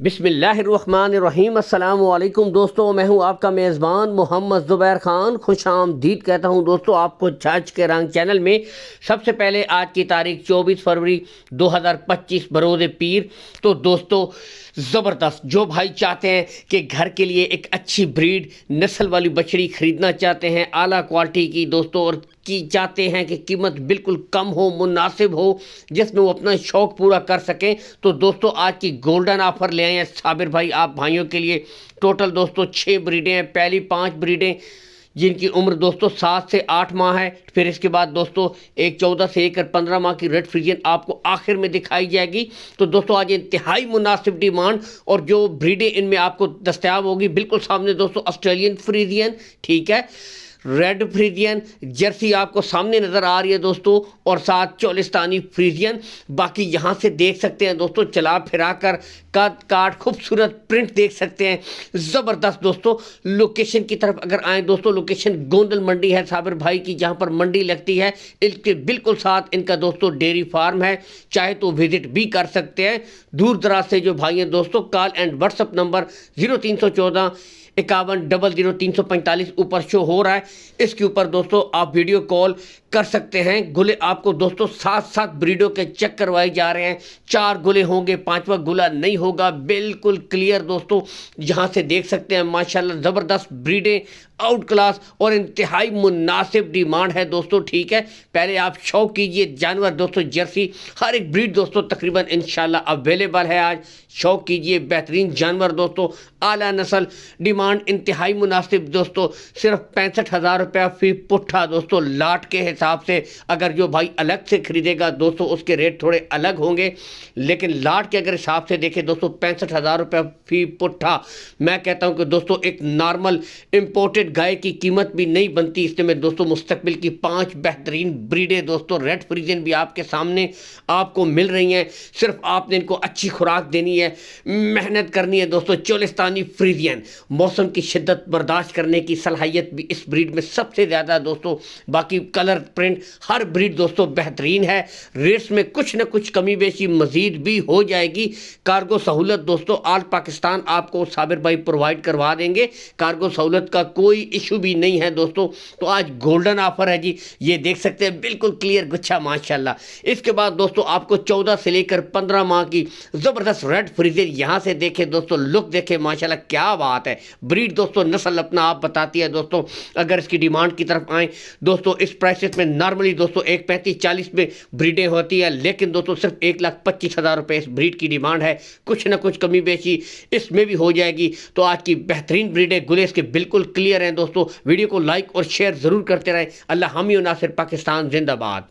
بسم اللہ الرحمن الرحیم۔ السلام علیکم دوستو، میں ہوں آپ کا میزبان محمد زبیر خان۔ خوش آمدید کہتا ہوں دوستو آپ کو چھاچھ کے رنگ چینل میں۔ سب سے پہلے آج کی تاریخ 24 فروری 2025 بروز پیر۔ تو دوستو زبردست جو بھائی چاہتے ہیں کہ گھر کے لیے ایک اچھی بریڈ نسل والی بچڑی خریدنا چاہتے ہیں اعلیٰ کوالٹی کی دوستو، اور چاہتے ہیں کہ قیمت بالکل کم ہو، مناسب ہو، جس میں وہ اپنا شوق پورا کر سکیں، تو دوستو آج کی گولڈن آفر لے آئے ہیں صابر بھائی آپ بھائیوں کے لیے۔ ٹوٹل دوستو 6 بریڈیں ہیں۔ پہلی 5 بریڈیں جن کی عمر دوستو 7 سے 8 ماہ ہے، پھر اس کے بعد دوستو ایک 14 سے 1 اور 15 ماہ کی ریڈ فریزین آپ کو آخر میں دکھائی جائے گی۔ تو دوستو آج انتہائی مناسب ڈیمانڈ، اور جو بریڈیں ان میں آپ کو دستیاب ہوگی بالکل سامنے دوستو آسٹریلین فریزین، ٹھیک ہے، ریڈ فریزین جرسی آپ کو سامنے نظر آ رہی ہے دوستو، اور ساتھ چولستانی فریزین۔ باقی یہاں سے دیکھ سکتے ہیں دوستو، چلا پھرا کر قد کاٹ خوبصورت پرنٹ دیکھ سکتے ہیں، زبردست دوستو۔ لوکیشن کی طرف اگر آئیں دوستو، لوکیشن گوندل منڈی ہے صابر بھائی کی، جہاں پر منڈی لگتی ہے، اس کے بالکل ساتھ ان کا دوستو ڈیری فارم ہے، چاہے تو وزٹ بھی کر سکتے ہیں۔ دور دراز سے جو بھائی ہیں دوستو، call and what's up number 0314 5100 345 اوپر شو ہو رہا ہے، اس کے اوپر دوستو آپ ویڈیو کال کر سکتے ہیں۔ گلے آپ کو دوستو 7 بریڈوں کے چیک کروائے جا رہے ہیں، 4 گلے ہوں گے، 5واں گلا نہیں ہوگا، بالکل کلیئر دوستو، جہاں سے دیکھ سکتے ہیں ماشاءاللہ زبردست بریڈیں، آؤٹ کلاس اور انتہائی مناسب ڈیمانڈ ہے دوستو، ٹھیک ہے۔ پہلے آپ شوق کیجئے جانور دوستو، جرسی ہر ایک بریڈ دوستو تقریباً انشاءاللہ اویلیبل ہے آج، شوق کیجئے بہترین جانور دوستو، اعلیٰ نسل، ڈیمانڈ انتہائی مناسب دوستو، صرف 65,000 روپیہ فی پٹھا دوستو، لاٹ کے حساب سے۔ اگر جو بھائی الگ سے خریدے گا دوستو اس کے ریٹ تھوڑے الگ ہوں گے، لیکن لاٹ کے اگر حساب سے دیکھیں دوستو 65,000 روپیہ فی پٹھا، میں کہتا ہوں کہ دوستو ایک نارمل امپورٹڈ گائے کی قیمت بھی نہیں بنتی اس میں دوستو۔ مستقبل کی 5 بہترین بریڈیں دوستو، ریڈ فریزین بھی آپ کے سامنے آپ کو مل رہی ہیں، صرف آپ نے ان کو اچھی خوراک دینی ہے، محنت کرنی ہے دوستو۔ چولستانی فریزین موسم کی شدت برداشت کرنے کی صلاحیت بھی اس بریڈ میں سب سے زیادہ دوستو، باقی کلر پرنٹ ہر بریڈ دوستو بہترین ہے۔ ریٹس میں کچھ نہ کچھ کمی بیشی مزید بھی ہو جائے گی۔ کارگو سہولت دوستو آل پاکستان آپ کو صابر بھائی پرووائڈ کروا دیں گے، کارگو سہولت کا کوئی ایشو بھی نہیں ہے دوستو۔ تو آج گولڈن آفر ہے جی، یہ دیکھ سکتے ہیں بالکل کلیئر گچھا ماشاءاللہ۔ اس کے بعد دوستو آپ کو 14 سے لے کر 15 ماہ کی زبردست ریڈ فریزر یہاں سے دیکھیں دوستو، لک دیکھیں ماشاءاللہ، کیا بات ہے، بریڈ دوستو نسل اپنا آپ بتاتی ہے دوستو۔ اگر اس کی ڈیمانڈ کی طرف آئیں دوستو، اس پرائسز میں نارملی دوستو 135-40 میں بریڈیں ہوتی ہے، لیکن دوستو صرف 1,25,000 روپے اس بریڈ کی ڈیمانڈ ہے، کچھ نہ کچھ کمی بیشی اس میں بھی ہو جائے گی۔ تو آج کی بہترین بریڈیں گلے اس کے بالکل کلیئر ہیں دوستو۔ ویڈیو کو لائک اور شیئر ضرور کرتے رہیں۔ اللہ حامی و ناصر، پاکستان زندہ باد۔